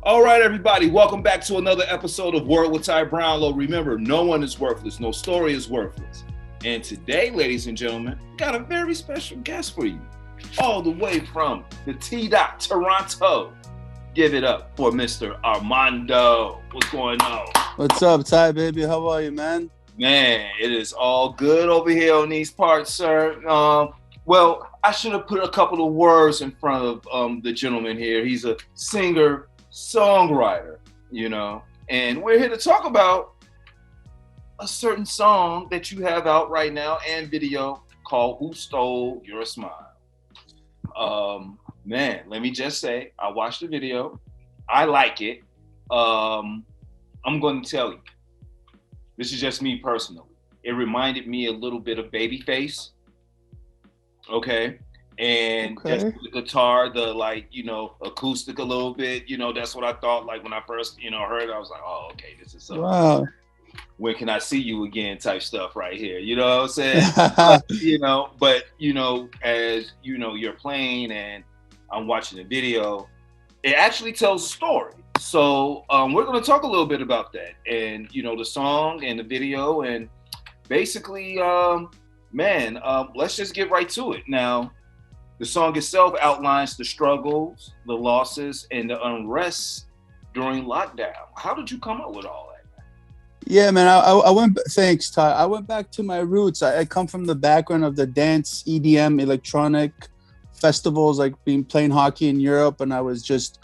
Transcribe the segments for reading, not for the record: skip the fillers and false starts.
All right, everybody, welcome back to another episode of Word with Ty Brownlow. Remember, no one is worthless, no story is worthless. And today, ladies and gentlemen, got a very special guest for you, all the way from the T-Dot, Toronto. Give it up for Mr. Armando. What's going on? What's up, Ty, baby? How are you, man? Man, it is all good over here on these parts, sir. Well, I should have put a couple of words in front of the gentleman here. He's a singer, songwriter, and we're here to talk about a certain song that you have out right now and video called Who Stole Your Smile. Man, let me just say, I watched the video. I like it. I'm going to tell you, this is just me personally. It reminded me a little bit of Babyface. Okay. And just the guitar, the acoustic a little bit, that's what I thought. Like when I first, heard it, I was like, oh, okay, this is something. Wow. When can I see you again type stuff right here. You know what I'm saying? But as you're playing and I'm watching the video, it actually tells a story. So we're going to talk a little bit about that and, the song and the video and basically, let's just get right to it. Now, the song itself outlines the struggles, the losses, and the unrest during lockdown. How did you come up with all that? Yeah, man, thanks, Ty. I went back to my roots. I come from the background of the dance, EDM, electronic festivals, like playing hockey in Europe. And I was just,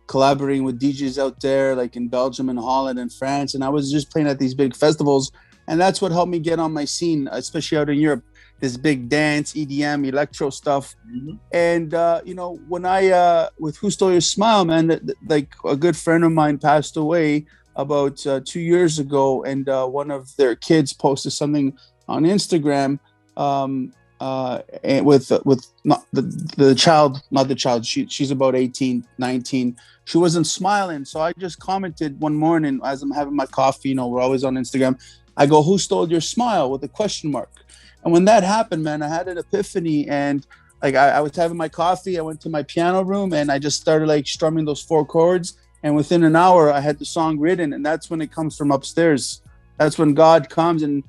collaborating with DJs out there, like in Belgium and Holland and France. And I was just playing at these big festivals. And that's what helped me get on my scene, especially out in Europe. This big dance, EDM, electro stuff. Mm-hmm. And, when I, with Who Stole Your Smile, man, like a good friend of mine passed away about 2 years ago. And one of their kids posted something on Instagram and with not the child, she's about 18, 19. She wasn't smiling. So I just commented one morning as I'm having my coffee, we're always on Instagram. I go, who stole your smile with a question mark? And when that happened, man, I had an epiphany and I was having my coffee. I went to my piano room and I just started strumming those 4 chords. And within an hour, I had the song written. And that's when it comes from upstairs. That's when God comes. And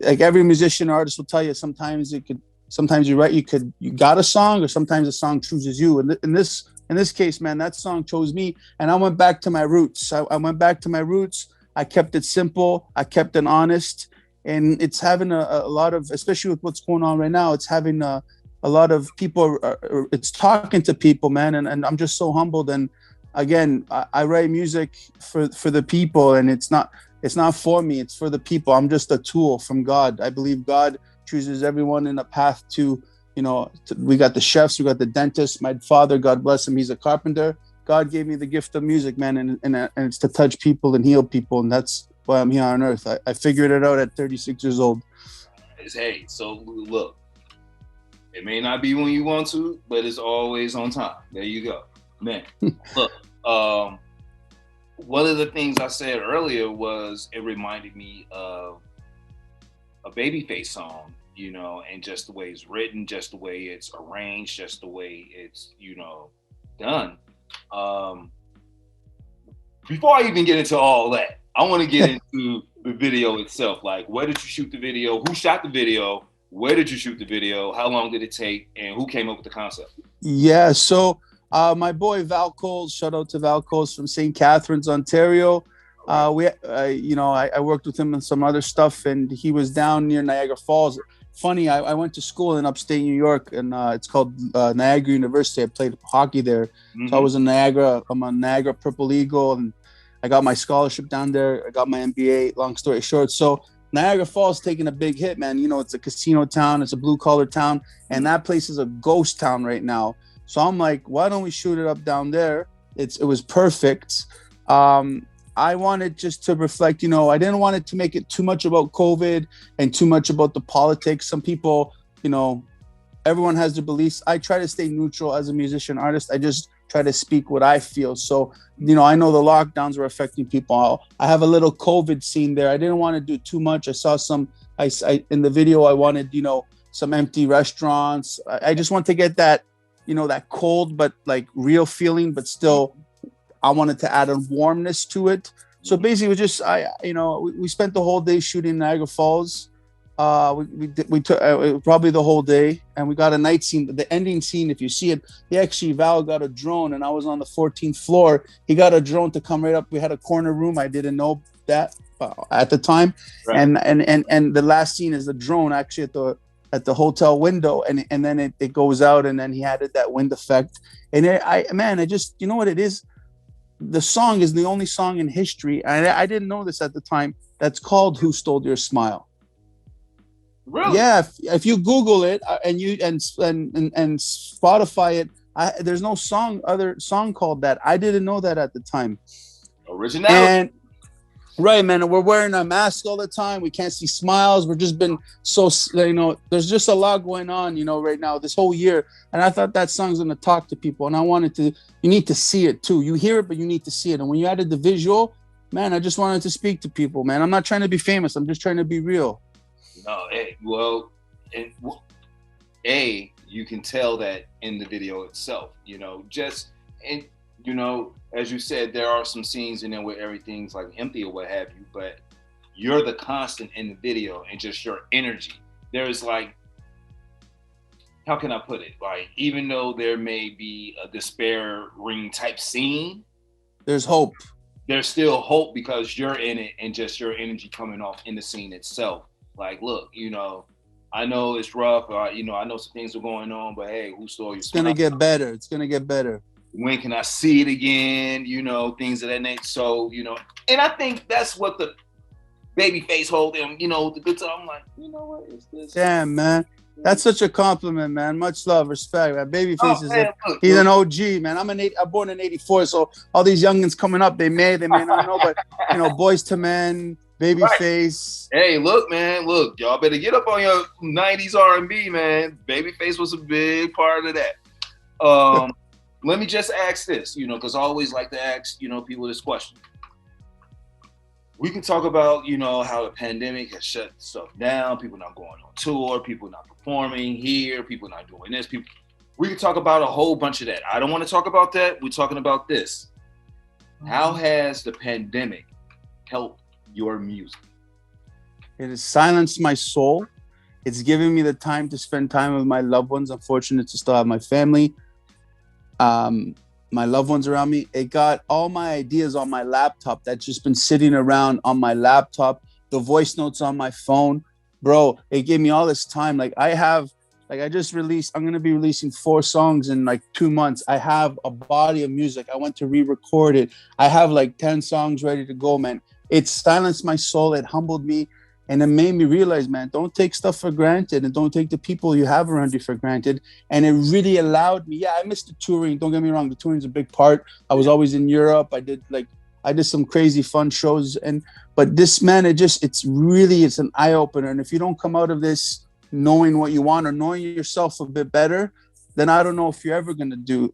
like every musician or artist will tell you, sometimes you write, you got a song, or sometimes a song chooses you. And in this case, man, that song chose me. And I went back to my roots. I went back to my roots. I kept it simple. I kept it honest. And it's having a lot of, especially with what's going on right now, it's having a lot of people, it's talking to people, man. And I'm just so humbled. And again, I write music for the people, and it's not for me, it's for the people. I'm just a tool from God. I believe God chooses everyone in a path to, we got the chefs, we got the dentists. My father, God bless him, he's a carpenter. God gave me the gift of music, man, and it's to touch people and heal people. And that's why I'm here on earth. I figured it out at 36 years old. Hey, so look, it may not be when you want to, but it's always on time. There you go. Man, look, one of the things I said earlier was it reminded me of a Babyface song, and just the way it's written, just the way it's arranged, just the way it's, done. Before I even get into all that, I want to get into the video itself. Like, where did you shoot the video? Who shot the video? Where did you shoot the video? How long did it take? And who came up with the concept? Yeah, so my boy Val Coles, shout out to Val Coles from St. Catharines, Ontario. I worked with him on some other stuff, and he was down near Niagara Falls. Funny, I went to school in upstate New York, and it's called Niagara University. I played hockey there. Mm-hmm. So I was in Niagara. I'm a Niagara Purple Eagle, and I got my scholarship down there. I got my MBA, long story short. So Niagara Falls taking a big hit, man. It's a casino town. It's a blue-collar town, and that place is a ghost town right now. So I'm like, why don't we shoot it up down there? It was perfect. I wanted just to reflect, I didn't want it to make it too much about COVID and too much about the politics. Some people, everyone has their beliefs. I try to stay neutral as a musician artist. I just try to speak what I feel. So, I know the lockdowns were affecting people. I have a little COVID scene there. I didn't want to do too much. I saw in the video, I wanted, some empty restaurants. I just want to get that, that cold, but like real feeling, but still I wanted to add a warmness to it. So basically, it was just we spent the whole day shooting Niagara Falls. We took probably the whole day, and we got a night scene. The ending scene, if you see it, Val got a drone, and I was on the 14th floor. He got a drone to come right up. We had a corner room. I didn't know that at the time, right. And the last scene is the drone actually at the hotel window, and then it goes out, and then he added that wind effect. And I just, you know what it is? The song is the only song in history, and I didn't know this at the time, that's called "Who Stole Your Smile." Really? Yeah. If you Google it and Spotify it, there's no other song called that. I didn't know that at the time. Originality. And right, man. We're wearing a mask all the time. We can't see smiles. We're just been so, there's just a lot going on, right now, this whole year. And I thought that song's going to talk to people. And I you need to see it too. You hear it, but you need to see it. And when you added the visual, man, I just wanted to speak to people, man. I'm not trying to be famous. I'm just trying to be real. No, you can tell that in the video itself, as you said, there are some scenes in there where everything's like empty or what have you, but you're the constant in the video and just your energy. There's like, how can I put it? Like, even though there may be a despairing type scene, there's hope. There's still hope because you're in it and just your energy coming off in the scene itself. Like, look, I know it's rough. I know some things are going on, but hey, who stole your smile? It's gonna get better. When can I see it again? Things of that nature. So, and I think that's what the Babyface hold him, the good time. I'm like, what is this? Damn, man. That's such a compliment, man. Much love, respect, man. Babyface he's an OG, man. I'm born in 84, so all these youngins coming up, they may not know, but Boys to Men, Babyface. Right. Hey, look, man. Look, y'all better get up on your 90s R&B, man. Babyface was a big part of that. Let me just ask this, because I always like to ask, people this question. We can talk about, how the pandemic has shut stuff down. People not going on tour. People not performing here. People not doing this. We can talk about a whole bunch of that. I don't want to talk about that. We're talking about this. How has the pandemic helped your music? It has silenced my soul. It's given me the time to spend time with my loved ones. I'm fortunate to still have my family, my loved ones around me. It got all my ideas on my laptop that's just been sitting around on my laptop, the voice notes on my phone. Bro, it gave me all this time. I just released, I'm going to be releasing 4 songs in 2 months. I have a body of music. I went to re-record it. I have 10 songs ready to go, man. It silenced my soul. It humbled me. And it made me realize, man, don't take stuff for granted and don't take the people you have around you for granted. And it really allowed me. Yeah, I missed the touring. Don't get me wrong. The touring's a big part. I was always in Europe. I did some crazy fun shows. But this, man, it's an eye opener. And if you don't come out of this knowing what you want or knowing yourself a bit better, then I don't know if you're ever going to do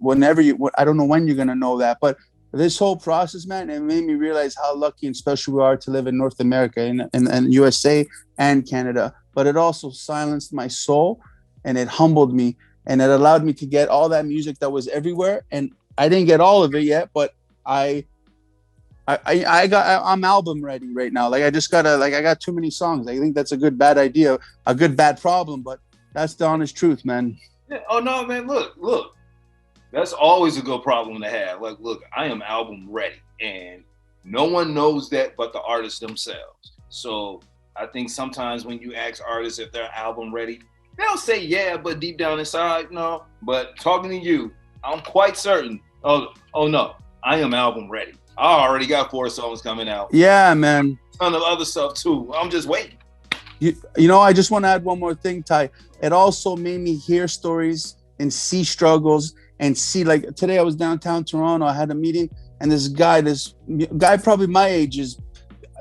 I don't know when you're going to know that. But this whole process, man, it made me realize how lucky and special we are to live in North America and USA and Canada. But it also silenced my soul and it humbled me and it allowed me to get all that music that was everywhere. And I didn't get all of it yet, but I'm album ready right now. I got too many songs. I think that's a good bad idea, a good bad problem, but that's the honest truth, man. Yeah. Oh no, man, look. That's always a good problem to have. Look, I am album ready, and no one knows that but the artists themselves. So I think sometimes when you ask artists if they're album ready, they'll say yeah, but deep down inside, no. But talking to you, I'm quite certain. Oh no, I am album ready. I already got 4 songs coming out. Yeah, man. A ton of other stuff too. I'm just waiting. I just want to add one more thing, Ty. It also made me hear stories and see struggles. And see, today I was downtown Toronto. I had a meeting, and this guy probably my age is,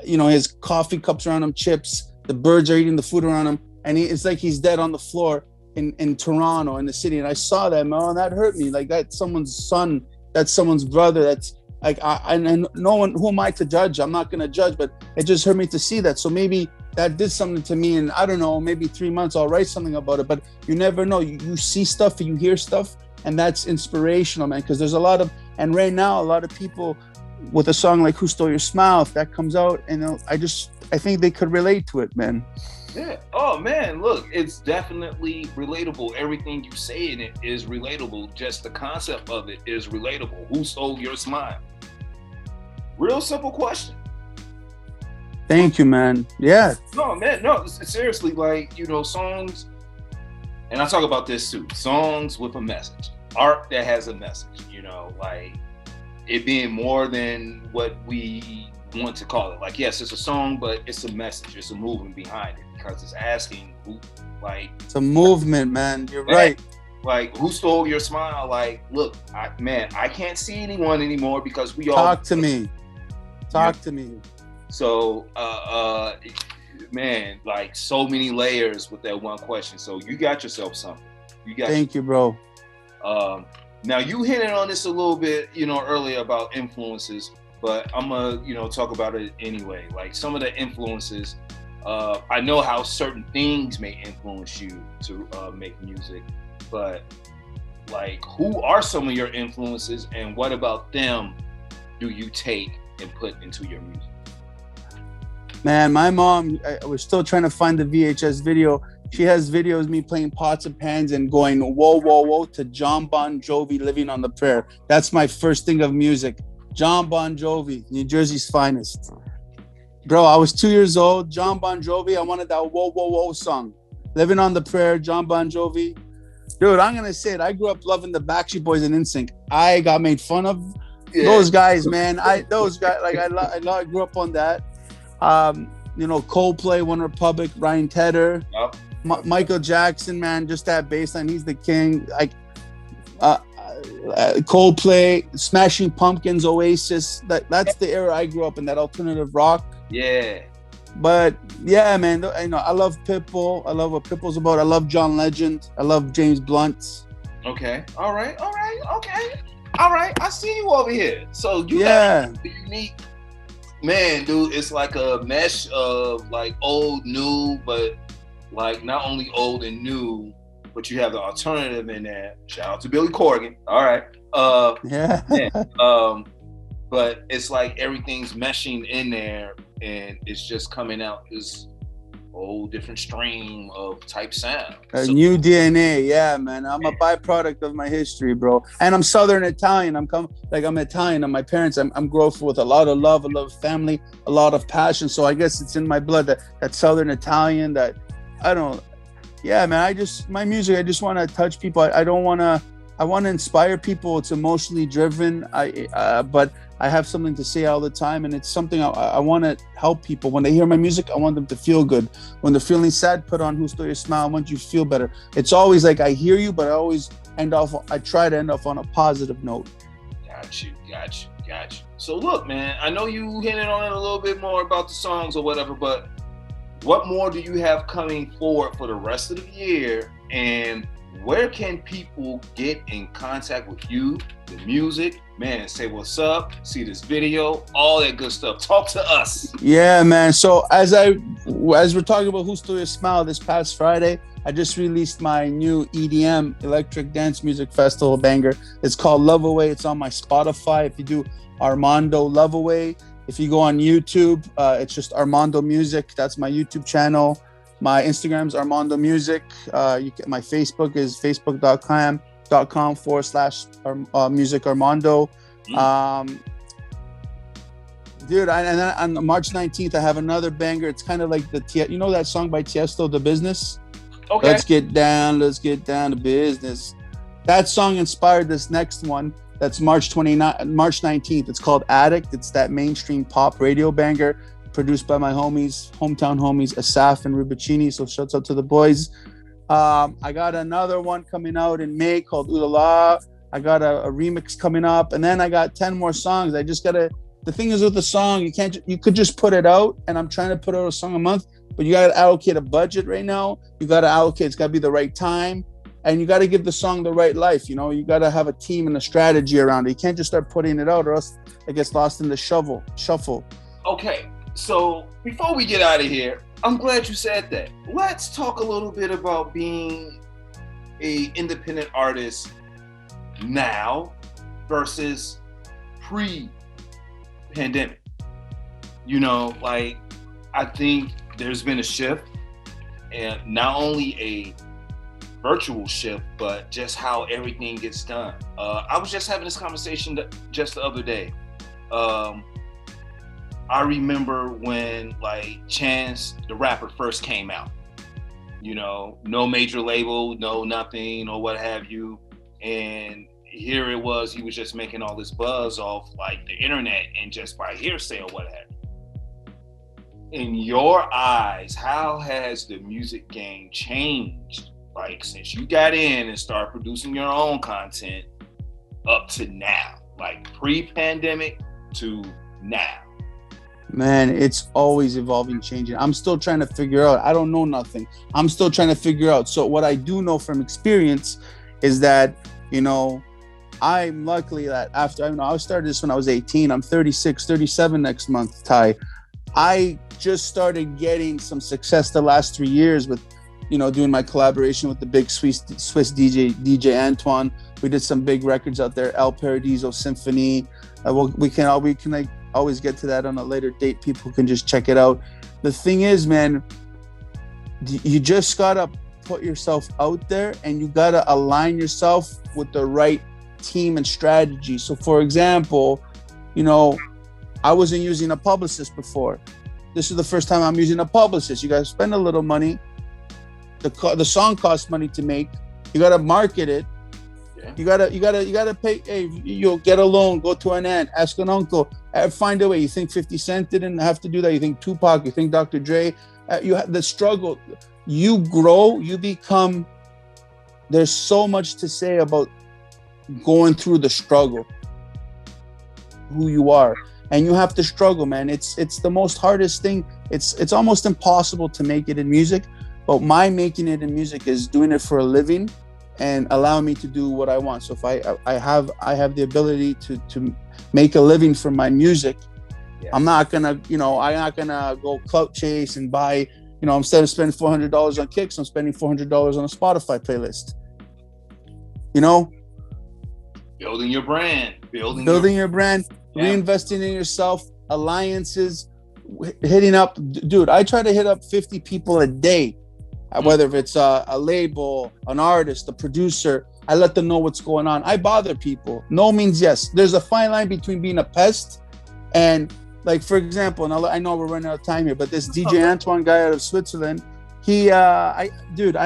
his coffee cups around him, chips. The birds are eating the food around him, and it's like he's dead on the floor in Toronto, in the city. And I saw that, man, and that hurt me. That's someone's son, that's someone's brother. That's and no one. Who am I to judge? I'm not gonna judge, but it just hurt me to see that. So maybe that did something to me, and I don't know. Maybe 3 months I'll write something about it. But you never know. You see stuff, you hear stuff. And that's inspirational, man, because there's a lot of And right now, a lot of people with a song like Who Stole Your Smile, if that comes out, and I think they could relate to it, man. Yeah. Oh man, look, it's definitely relatable. Everything you say in it is relatable. Just the concept of it is relatable. Who stole your smile? Real simple question. Thank you, man. Yeah. No, man, no, seriously, like, you know, songs, and I talk about this too, songs with a message, art that has a message, you know, like it being more than what we want to call it. Like, yes, it's a song, but it's a message, it's a movement behind it, because it's asking who, like, it's a movement, man. You're right. Like, who stole your smile? Like, look, I can't see anyone anymore because we all talk to me. So, man, like, so many layers with that one question. So you got yourself something. Thank you, bro. Now you hinted on this a little bit, you know, earlier about influences, but I'm gonna, you know, talk about it anyway. Like, some of the influences, I know how certain things may influence you to make music, but like, who are some of your influences, and what about them do you take and put into your music? Man, my mom, I was still trying to find the VHS video. She has videos me playing pots and pans and going whoa, whoa, whoa to John Bon Jovi, Living on the Prayer. That's my first thing of music. John Bon Jovi, New Jersey's finest. Bro, I was 2 years old. John Bon Jovi, I wanted that whoa, whoa, whoa song. Living on the Prayer, John Bon Jovi. Dude, I'm going to say it. I grew up loving the Backstreet Boys and NSYNC. I got made fun of those guys, man. I grew up on that. You know, Coldplay, One Republic, Ryan Tedder, yep. Michael Jackson, man, just that bass line, he's the king. Like, Coldplay, Smashing Pumpkins, Oasis. That's the era I grew up in, that alternative rock. Yeah. But yeah, man, I know I love Pitbull. I love what Pitbull's about. I love John Legend. I love James Blunt. Okay. All right. I see you over here. So you have the unique. Man, dude, it's like a mesh of like old, new, but like not only old and new, but you have the alternative in there. Shout out to Billy Corgan. All right. But it's like everything's meshing in there, and it's just coming out this whole different stream of type sound. New DNA, yeah, man. I'm a byproduct of my history, bro. And I'm Southern Italian. I'm Italian, and my parents. I'm grown up with a lot of love, a lot of family, a lot of passion. So I guess it's in my blood, that Southern Italian. That I don't. Yeah, man. My music. I just want to touch people. I want to inspire people. It's emotionally driven. But I have something to say all the time, and it's something I want to help people. When they hear my music, I want them to feel good. When they're feeling sad, put on Who Stole Your Smile. I want you to feel better. It's always like I hear you, but I try to end off on a positive note. Got you. So look, man, I know you hinted on it a little bit more about the songs or whatever, but what more do you have coming forward for the rest of the year? And where can people get in contact with you, the music, man, say what's up, see this video, all that good stuff. Talk to us. Yeah, man. So as we're talking about Who Stole Your Smile this past Friday, I just released my new EDM, Electric Dance Music Festival banger. It's called Love Away. It's on my Spotify. If you do Armando Love Away, if you go on YouTube, it's just Armando Music. That's my YouTube channel. My Instagram's Armando Music. My Facebook is facebook.com/music Armando. Dude, and then on March 19th, I have another banger. It's kind of like you know that song by Tiesto, The Business? Okay. Let's get down to business. That song inspired this next one. That's March 19th. It's called Addict. It's that mainstream pop radio banger, produced by my hometown homies, Asaf and Rubicini. So shouts out to the boys. I got another one coming out in May called Ole Ole. I got a remix coming up, and then I got 10 more songs. The thing is with the song, you could just put it out, and I'm trying to put out a song a month, but you got to allocate a budget right now. It's got to be the right time, and you got to give the song the right life. You know, you got to have a team and a strategy around it. You can't just start putting it out, or else it gets lost in the shuffle. Okay. So before we get out of here, I'm glad you said that. Let's talk a little bit about being an independent artist now versus pre-pandemic. You know, like, I think there's been a shift, and not only a virtual shift, but just how everything gets done. I was just having this conversation just the other day. I remember when, like, Chance the Rapper first came out. You know, no major label, no nothing, or what have you. And here it was, he was just making all this buzz off, like, the internet and just by hearsay or what have you. In your eyes, how has the music game changed, like, since you got in and started producing your own content up to now, like pre-pandemic to now? Man, it's always evolving, changing. I'm still trying to figure out. I don't know nothing. I'm still trying to figure out. So what I do know from experience is that, you know, I'm lucky that after, I started this when I was 18. I'm 36, 37 next month, Ty. I just started getting some success the last 3 years with, you know, doing my collaboration with the big Swiss DJ Antoine. We did some big records out there, Paradiso, Ssymphony. We can like always get to that on a later date. People can just check it out. The thing is, man, you just gotta put yourself out there, and you gotta align yourself with the right team and strategy. So, for example, you know, I wasn't using a publicist before. This is the first time I'm using a publicist. You gotta spend a little money. The song costs money to make. You gotta market it. Yeah. You gotta pay. Hey, you'll get a loan. Go to an aunt. Ask an uncle. Find a way. You think 50 Cent didn't have to do that? You think Tupac? You think Dr. Dre? You have the struggle. You grow. You become. There's so much to say about going through the struggle. Who you are. And you have to struggle, man. It's the most hardest thing. It's almost impossible to make it in music, but my making it in music is doing it for a living and allowing me to do what I want. So if I have the ability to make a living from my music, yes. I'm not gonna go clout chase and buy, you know, instead of spending $400 on kicks, I'm spending $400 on a Spotify playlist. You know? Building your brand. Building your brand. Yeah. Reinvesting in yourself, alliances, hitting up. Dude, I try to hit up 50 people a day, whether it's a label, an artist, a producer. I let them know what's going on. I bother people. No means yes. There's a fine line between being a pest and, like, for example, and I know we're running out of time here, but this DJ Antoine guy out of Switzerland, I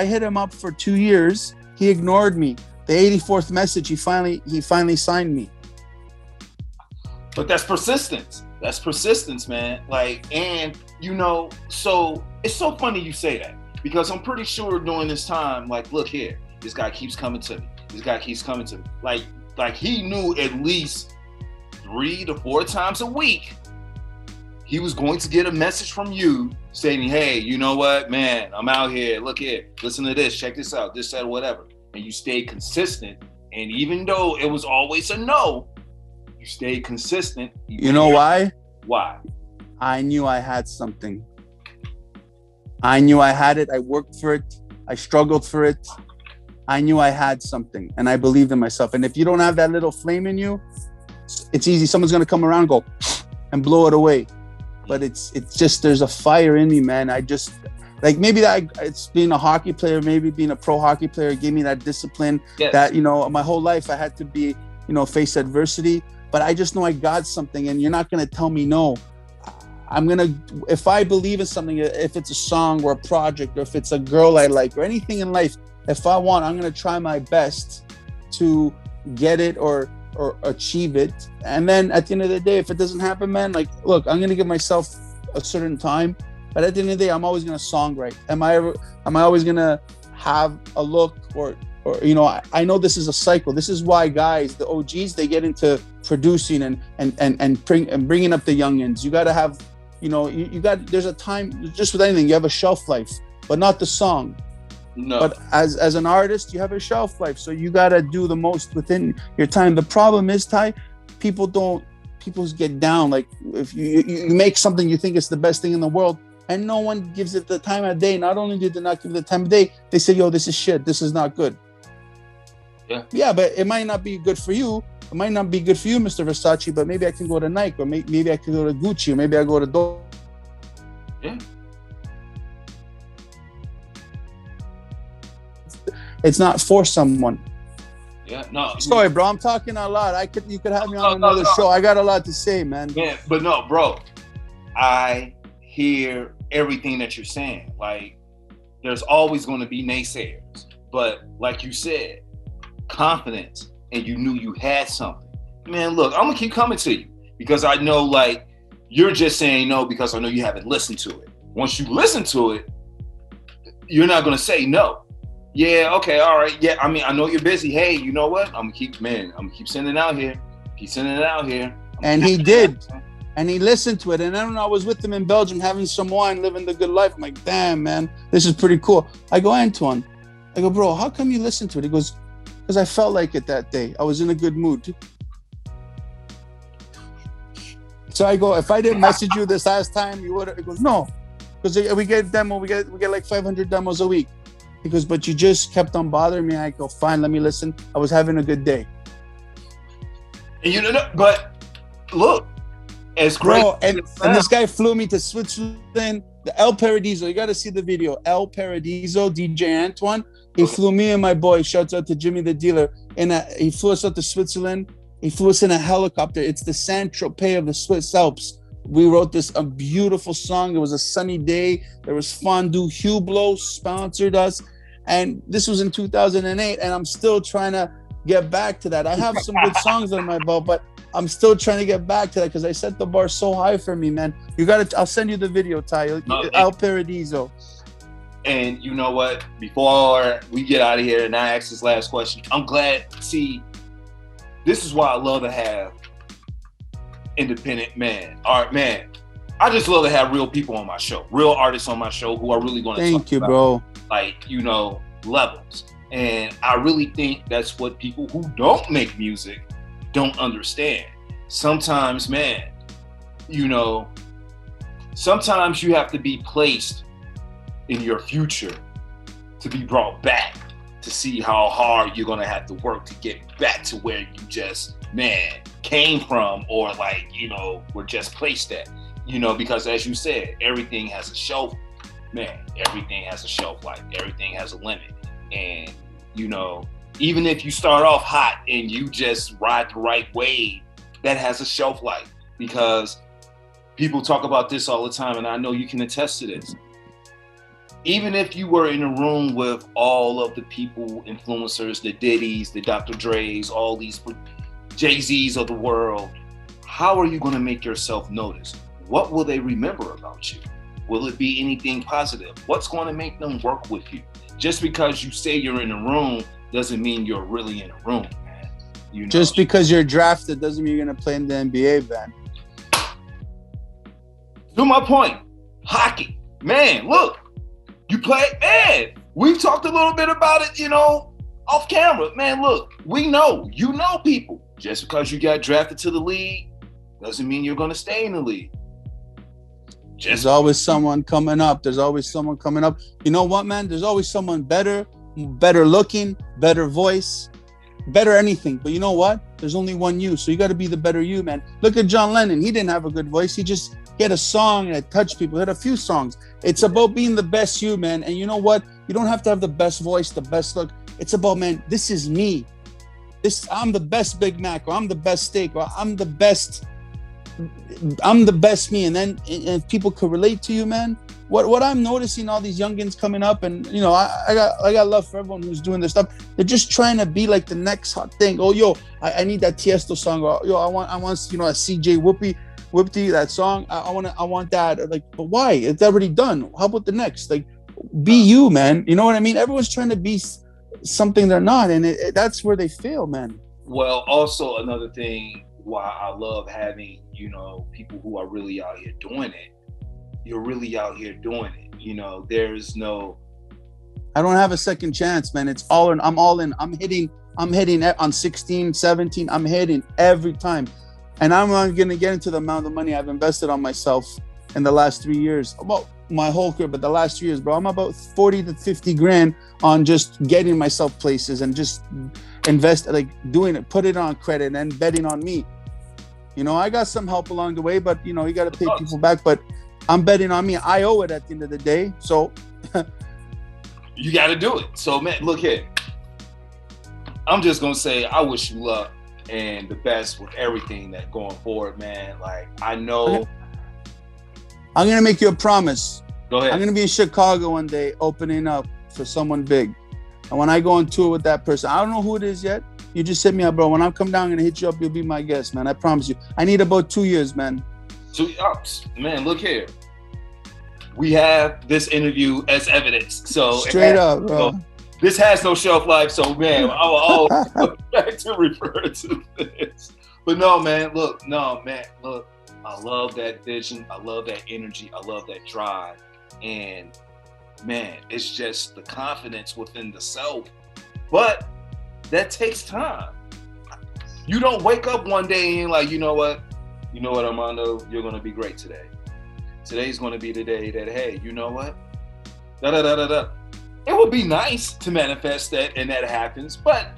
hit him up for 2 years. He ignored me. The 84th message, he finally signed me. But that's persistence. That's persistence, man. Like, and, you know, so it's so funny you say that, because I'm pretty sure during this time, like, look here, this guy keeps coming to me. This guy keeps coming to me. Like he knew at least 3 to 4 times a week he was going to get a message from you stating, hey, you know what, man, I'm out here. Look here, listen to this, check this out, this, that, whatever. And you stayed consistent. And even though it was always a no, you stayed consistent. You know why? Why? I knew I had something. I knew I had it. I worked for it. I struggled for it. I knew I had something, and I believed in myself. And if you don't have that little flame in you, it's easy. Someone's gonna come around and go and blow it away. But it's just, there's a fire in me, man. I just, like, maybe it's being a hockey player, maybe being a pro hockey player gave me that discipline. Yes. That, you know, my whole life I had to be, you know, face adversity. But I just know I got something, and you're not going to tell me no. If I believe in something, if it's a song or a project, or if it's a girl I like, or anything in life, if I want, I'm going to try my best to get it or achieve it. And then at the end of the day, if it doesn't happen, man, like, look, I'm going to give myself a certain time. But at the end of the day, I'm always going to songwrite. Am I always going to have a look or you know, I know this is a cycle. This is why guys, the OGs, they get into producing and bringing up the youngins. You got to have, you know, there's a time, just with anything, you have a shelf life, but not the song. No. But as an artist, you have a shelf life. So you got to do the most within your time. The problem is, Ty, people get down. Like, if you make something you think is the best thing in the world, and no one gives it the time of day. Not only did they not give it the time of day, they say, yo, this is shit. This is not good. Yeah, but it might not be good for you. It might not be good for you, Mr. Versace, but maybe I can go to Nike, or maybe I can go to Gucci, or maybe I go to Yeah. It's not for someone. Yeah. No. Sorry, bro. I'm talking a lot. You could have me on another show. I got a lot to say, man. Man, but no, bro. I hear everything that you're saying. Like, there's always going to be naysayers, but like you said, confidence, and you knew you had something. Man, look, I'm gonna keep coming to you because I know, like, you're just saying no because I know you haven't listened to it. Once you listen to it, you're not gonna say no. Yeah, okay, all right. Yeah, I mean, I know you're busy. Hey, you know what? I'm gonna keep sending it out here. Keep sending it out here. And he did. And he listened to it. And then when I was with him in Belgium having some wine, living the good life, I'm like, damn, man, this is pretty cool. I go, Antoine, bro, how come you listen to it? He goes, because I felt like it that day. I was in a good mood. So I go, if I didn't message you this last time, you would have. He goes, no. Because we get like 500 demos a week. He goes, but you just kept on bothering me. I go, fine, let me listen. I was having a good day. And you know, but look, it's great. Bro, and this guy flew me to Switzerland, the El Paradiso. You got to see the video. El Paradiso, DJ Antoine. He flew me and my boy, shouts out to Jimmy the dealer, and he flew us out to Switzerland. He flew us in a helicopter. It's the Saint-Tropez of the Swiss Alps. We wrote a beautiful song. It was a sunny day. There was fondue. Hublot sponsored us. And this was in 2008, and I'm still trying to get back to that. I have some good songs on my belt, but I'm still trying to get back to that because I set the bar so high for me, man. I'll send you the video, Ty. El Paradiso. And you know what? Before we get out of here and I ask this last question, I'm glad. See, this is why I love to have independent art man. I just love to have real people on my show, real artists on my show who are really going to Thank you, bro. Like, you know, levels. And I really think that's what people who don't make music don't understand. Sometimes, man, you know, sometimes you have to be placed in your future to be brought back to see how hard you're going to have to work to get back to where you just, man, came from, or like, you know, were just placed at, you know, because as you said, everything has a shelf, man, everything has a shelf life, everything has a limit. And, you know, even if you start off hot and you just ride the right wave, that has a shelf life, because people talk about this all the time, and I know you can attest to this. Even if you were in a room with all of the people, influencers, the Diddy's, the Dr. Dre's, all these Jay-Z's of the world, how are you going to make yourself noticed? What will they remember about you? Will it be anything positive? What's going to make them work with you? Just because you say you're in a room doesn't mean you're really in a room, man. You know? Just because you're drafted doesn't mean you're going to play in the NBA, man. To my point, hockey, man, look, you play, man, we've talked a little bit about it, you know, off camera. Man, look, we know, you know people. Just because you got drafted to the league doesn't mean you're going to stay in the league. There's always someone coming up. There's always someone coming up. You know what, man? There's always someone better looking, better voice, better anything. But you know what? There's only one you. So you got to be the better you, man. Look at John Lennon. He didn't have a good voice. He had a song and it touched people. He had a few songs. It's about being the best you, man. And you know what? You don't have to have the best voice, the best look. It's about, man, this is me. I'm the best Big Mac, or I'm the best steak, or I'm the best me. And then if people could relate to you, man, what I'm noticing, all these youngins coming up, and you know, I got love for everyone who's doing this stuff. They're just trying to be like the next hot thing. Oh, yo, I need that Tiesto song. Or yo, I want you know, a CJ Whoopty, that song. I want that. Like, but why? It's already done. How about the next? Like, be you, man. You know what I mean? Everyone's trying to be something they're not, and that's where they fail, man. Well, also another thing why I love having, you know, people who are really out here doing it. You're really out here doing it. You know, there's no. I don't have a second chance, man. It's all in. I'm all in. I'm hitting on 16, 17. I'm hitting every time. And I'm not going to get into the amount of money I've invested on myself in the last 3 years. Well, my whole career, but the last 3 years, bro, I'm about 40 to 50 grand on just getting myself places and just invest, like doing it, put it on credit and betting on me. You know, I got some help along the way, but you know, you got to pay people back, but I'm betting on me. I owe it at the end of the day. So you got to do it. So man, look here. I'm just going to say, I wish you luck and the best with everything that going forward, man. Like, I know. I'm going to make you a promise. Go ahead. I'm going to be in Chicago one day opening up for someone big. And when I go on tour with that person, I don't know who it is yet. You just hit me up, bro. When I come down, I'm going to hit you up. You'll be my guest, man. I promise you. I need about 2 years, man. Man, look here. We have this interview as evidence. So straight up, bro. So, this has no shelf life. So, man, I will always come back to refer to this. But no, man, look. I love that vision. I love that energy. I love that drive. And man, it's just the confidence within the self. But that takes time. You don't wake up one day and you're like, you know what, Armando, you're going to be great today. Today's going to be the day that, hey, you know what? It would be nice to manifest that and that happens, but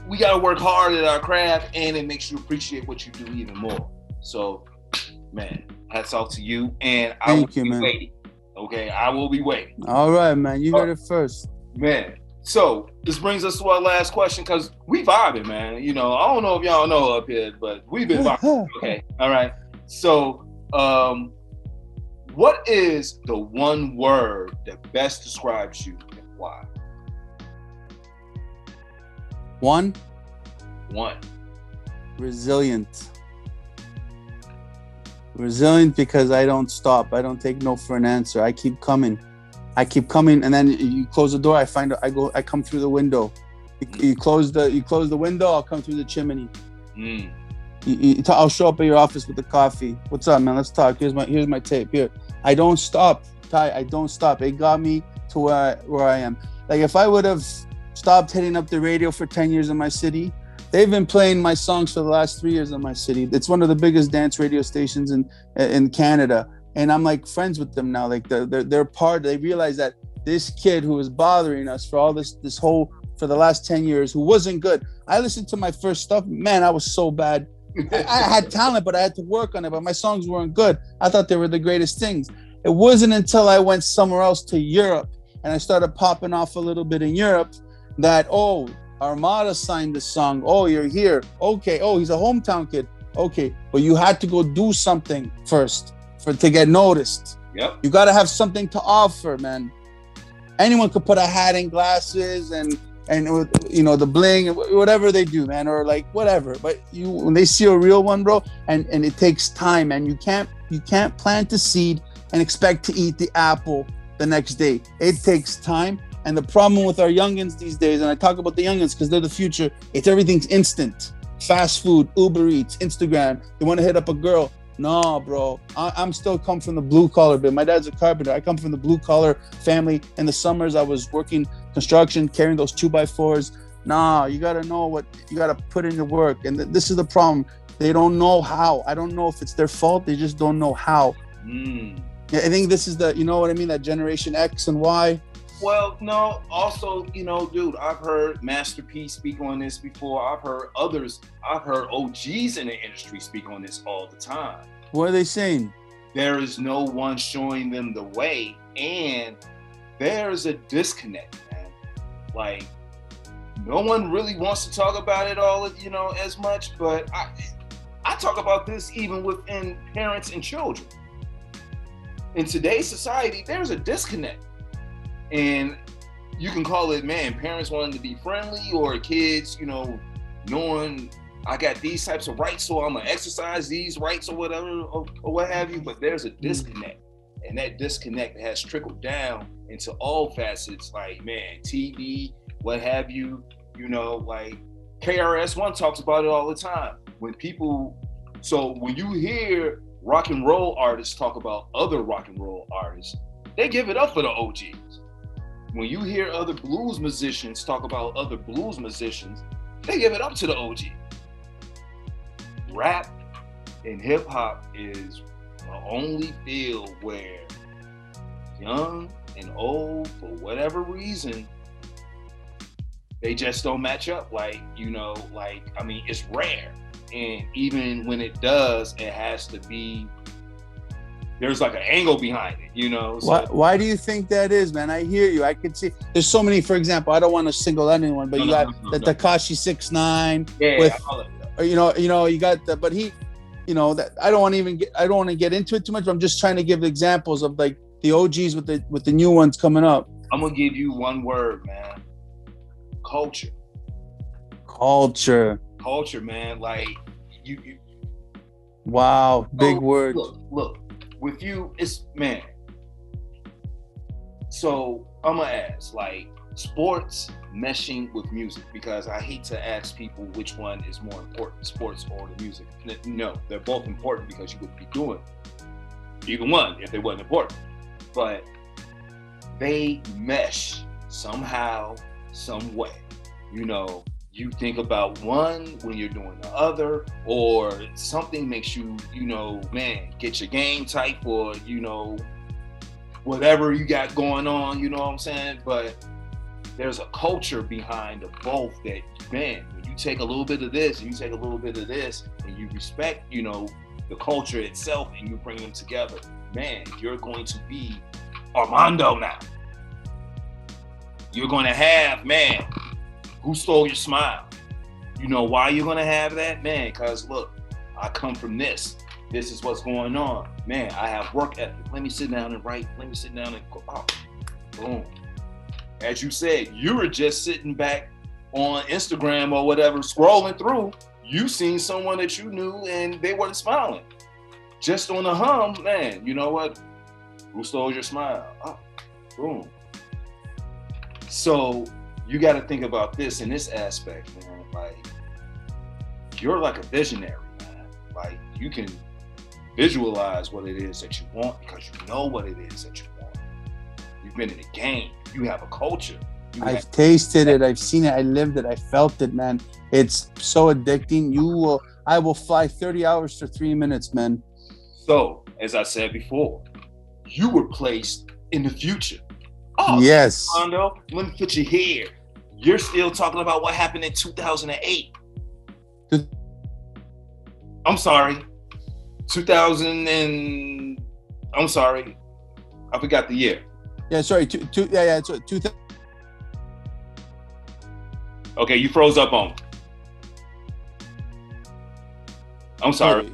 we got to work hard at our craft and it makes you appreciate what you do even more. So, man, hats off to you, and I will be waiting. Okay, I will be waiting. All right, man. You heard it first. Man, so this brings us to our last question because we vibing, man. You know, I don't know if y'all know up here, but we've been vibing. Okay, all right. So, what is the one word that best describes you and why? One. Resilient. Resilient because I don't stop. I don't take no for an answer. I keep coming, and then you close the door. I come through the window. You close the window. I'll come through the chimney. I'll show up at your office with the coffee. What's up, man? Let's talk. Here's my tape. Here. I don't stop, Ty. I don't stop. It got me to where I am. Like if I would have stopped hitting up the radio for 10 years in my city. They've been playing my songs for the last 3 years in my city. It's one of the biggest dance radio stations in Canada. And I'm like friends with them now. Like they're part, they realize that this kid who was bothering us for all for the last 10 years, who wasn't good. I listened to my first stuff. Man, I was so bad. I had talent, but I had to work on it. But my songs weren't good. I thought they were the greatest things. It wasn't until I went somewhere else to Europe and I started popping off a little bit in Europe that, Armada signed this song. Oh, you're here. Okay. Oh, he's a hometown kid. Okay. But you had to go do something first to get noticed. Yep. You got to have something to offer, man. Anyone could put a hat and glasses and the bling and whatever they do, man, or like whatever. But when they see a real one, bro, and it takes time, and you can't plant a seed and expect to eat the apple the next day. It takes time. And the problem with our youngins these days, and I talk about the youngins because they're the future, everything's instant. Fast food, Uber Eats, Instagram. They want to hit up a girl. No, bro. I'm still come from the blue collar bit. My dad's a carpenter. I come from the blue collar family. In the summers, I was working construction, carrying those 2x4s. Nah, you got to know what you got to put in the work. And this is the problem. They don't know how. I don't know if it's their fault. They just don't know how. I think this is that Generation X and Y. Well, no, also, dude, I've heard Master P speak on this before. I've heard OGs in the industry speak on this all the time. What are they saying? There is no one showing them the way, and there's a disconnect, man. Like, no one really wants to talk about it all, as much, but I talk about this even within parents and children. In today's society, there's a disconnect. And you can call it, man, parents wanting to be friendly, or kids, knowing I got these types of rights, so I'm going to exercise these rights or whatever, or what have you. But there's a disconnect. And that disconnect has trickled down into all facets, like, man, TV, what have you, like KRS-One talks about it all the time. When you hear rock and roll artists talk about other rock and roll artists, they give it up for the OGs. When you hear other blues musicians talk about other blues musicians, they give it up to the OG. Rap and hip hop is the only field where young and old, for whatever reason, they just don't match up. Like, you know, like, I mean, it's rare. And even when it does, it has to be, there's like an angle behind it, you know? So, why do you think that is, man? I hear you. I could see there's so many, for example, I don't want to single out anyone, but you got the Tekashi 6ix9ine with, you know, you got the, but he, you know, that I don't want to get into it too much, but I'm just trying to give examples of like the OGs with the new ones coming up. I'm going to give you one word, man. Culture, man. Like you wow, big word. Look, with you, it's, man. So I'm gonna ask, like, sports meshing with music, because I hate to ask people which one is more important, sports or the music. No, they're both important, because you wouldn't be doing either one if they wasn't important. But they mesh somehow, some way. You know, you think about one when you're doing the other, or something makes you, you know, man, get your game tight for, you know, whatever you got going on, you know what I'm saying? But there's a culture behind the both that, man, when you take a little bit of this and you take a little bit of this and you respect, you know, the culture itself and you bring them together, man, you're going to be Armando now. You're going to have, man, Who Stole Your Smile? You know why you're going to have that? Man, because look, I come from this. This is what's going on. Man, I have work ethic. Let me sit down and write. Let me sit down and go. Oh, boom. As you said, you were just sitting back on Instagram or whatever, scrolling through. You seen someone that you knew and they weren't smiling. Just on the hum, man, you know what? Who stole your smile? Oh, boom. So you got to think about this in this aspect, man. Like, you're like a visionary, man. Like, you can visualize what it is that you want because you know what it is that you want. You've been in the game. You have a culture. I've tasted it. I've seen it. I lived it. I felt it, man. It's so addicting. I will fly 30 hours for 3 minutes, man. So, as I said before, you were placed in the future. Oh, yes. Armando, let me put you here. You're still talking about what happened in 2008. I'm sorry. 2000 and I'm sorry. I forgot the year. Yeah, sorry. It's 2000. Okay, you froze up on me. I'm sorry.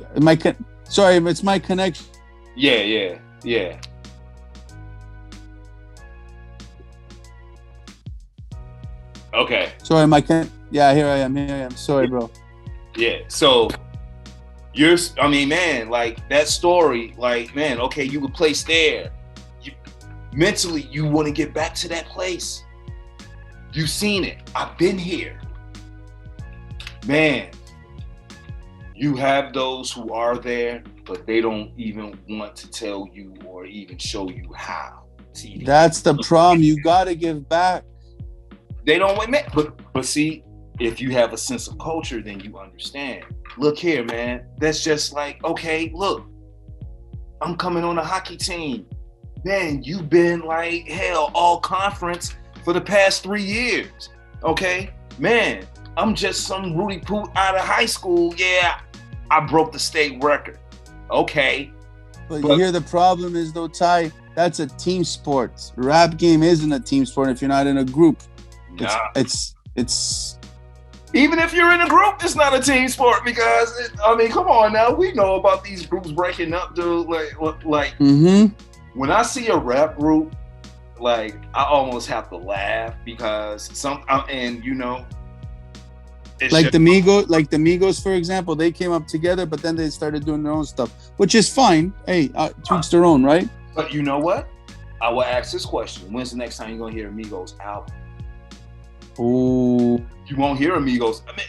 Sorry, it's my connection. Yeah. Okay. Sorry, here I am. Sorry, bro. Yeah. So man, like that story, like, man, okay, you were placed there. Mentally, you want to get back to that place. You've seen it. I've been here. Man, you have those who are there, but they don't even want to tell you or even show you how. See, that's the problem. You got to give back. They don't admit, but see, if you have a sense of culture, then you understand. Look here, man. That's just like, okay, look, I'm coming on a hockey team. Man, you've been like, hell, all conference for the past 3 years. Okay? Man, I'm just some Rudy Poot out of high school. Yeah, I broke the state record. Okay. But here the problem is though, Ty, that's a team sport. Rap game isn't a team sport if you're not in a group. Nah. It's even if you're in a group, it's not a team sport because come on now. We know about these groups breaking up, dude. Like when I see a rap group, like I almost have to laugh because like the Migos, for example, they came up together, but then they started doing their own stuff, which is fine. Hey, to each their own, right? But you know what? I will ask this question: when's the next time you're gonna hear a Migos album? Ooh. You won't hear Amigos. I mean,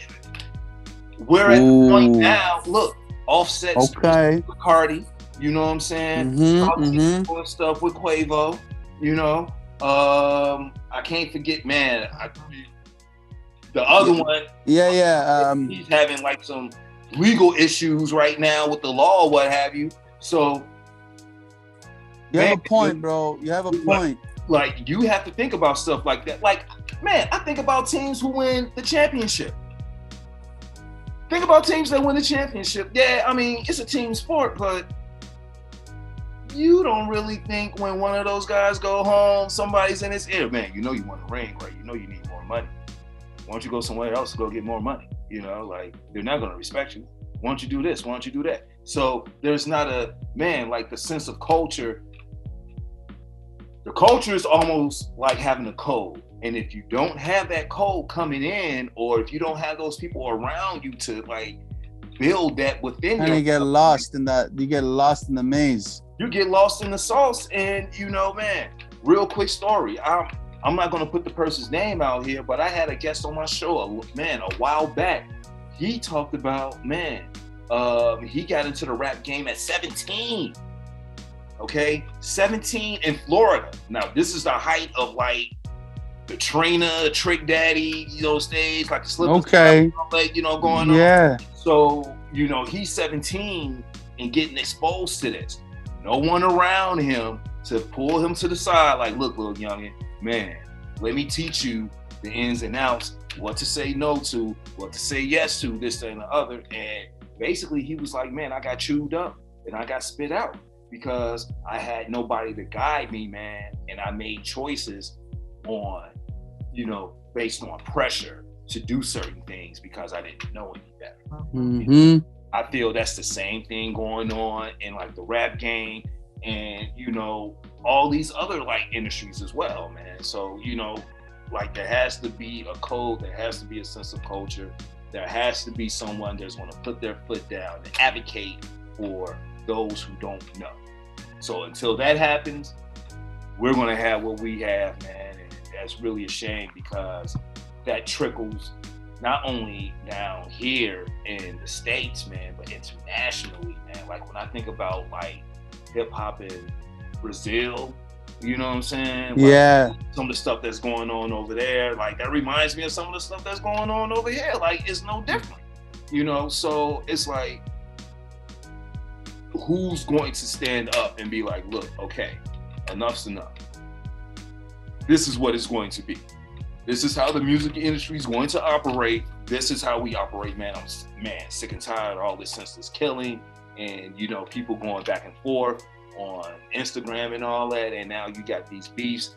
we're at the point now. Look, Offset's with Cardi. You know what I'm saying? Doing stuff with Quavo. You know, I can't forget, man. The other one. Yeah. He's having like some legal issues right now with the law, or what have you. So You have a point, bro. You have a point. Like, you have to think about stuff like that. Like, man, I think about teams who win the championship. Think about teams that win the championship. Yeah, I mean, it's a team sport, but you don't really think when one of those guys go home, somebody's in his ear, man, you know you want a ring, right? You know you need more money. Why don't you go somewhere else to go get more money? You know, like, they're not going to respect you. Why don't you do this? Why don't you do that? So there's not a, man, like the sense of culture. The culture is almost like having a code. And if you don't have that code coming in, or if you don't have those people around you to like build that within you, you get lost in that. You get lost in the maze. You get lost in the sauce. And you know, man, real quick story. I'm not gonna put the person's name out here, but I had a guest on my show, a while back. He talked about, man, he got into the rap game at 17. Okay, 17 in Florida. Now, this is the height of like the Trina, Trick Daddy, you know, stage, like the Slip. Okay. Like, you know, going on. Yeah. So, you know, he's 17 and getting exposed to this. No one around him to pull him to the side, like, look, little youngin, man, let me teach you the ins and outs, what to say no to, what to say yes to, this and the other. And basically, he was like, man, I got chewed up and I got spit out, because I had nobody to guide me, man. And I made choices on, you know, based on pressure to do certain things because I didn't know any better. Mm-hmm. I feel that's the same thing going on in like the rap game and, you know, all these other like industries as well, man. So, you know, like there has to be a code, there has to be a sense of culture. There has to be someone that's going to put their foot down and advocate for those who don't know. So until that happens, we're going to have what we have, man. And that's really a shame, because that trickles not only down here in the States, man, but internationally, man. Like when I think about like hip hop in Brazil, you know what I'm saying? Like, yeah. Some of the stuff that's going on over there, like that reminds me of some of the stuff that's going on over here. Like it's no different, you know? So it's like, who's going to stand up and be like, look, okay, enough's enough. This is what it's going to be. This is how the music industry is going to operate. This is how we operate, man. I'm sick and tired of all this senseless killing and, you know, people going back and forth on Instagram and all that. And now you got these beefs.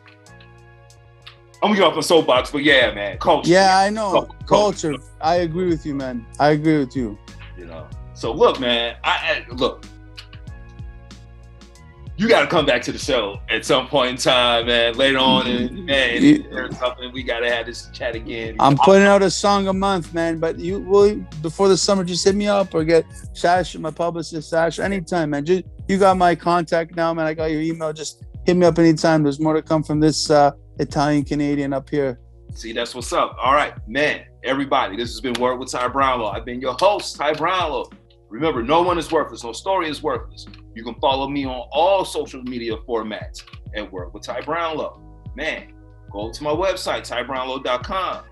I'm gonna get off my soapbox, but yeah, man, culture. Yeah, I know. Culture. I agree with you, man. I agree with you. You know, so look, man, look. You got to come back to the show at some point in time, man. Later on, and man, there's something we got to have this chat again. I'm putting out a song a month, man. But you will, before the summer, just hit me up or get Sash, my publicist, Sash, anytime, man. Just, you got my contact now, man. I got your email. Just hit me up anytime. There's more to come from this Italian Canadian up here. See, that's what's up. All right, man. Everybody, this has been Word with Ty Brownlow. I've been your host, Ty Brownlow. Remember, no one is worthless. No story is worthless. You can follow me on all social media formats at Word with Ty Brownlow. Man, go to my website, tybrownlow.com.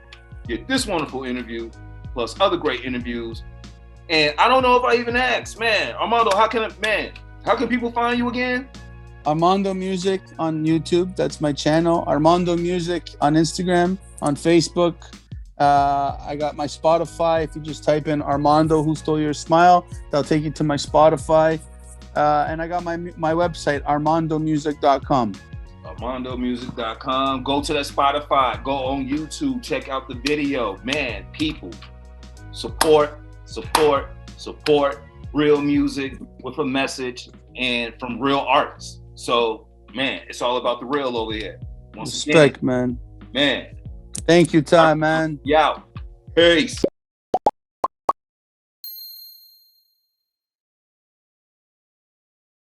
Get this wonderful interview, plus other great interviews. And I don't know if I even asked, man, Armando, how can people find you again? Armando Music on YouTube. That's my channel. Armando Music on Instagram, on Facebook. I got my Spotify. If you just type in Armando Who Stole Your Smile, that'll take you to my Spotify. And I got my website, armandomusic.com. armandomusic.com. Go to that Spotify. Go on YouTube. Check out the video. Man, people, support real music with a message and from real artists. So, man, it's all about the real over here. Respect, man. Man. Thank you, Ty, man. Yeah. Peace.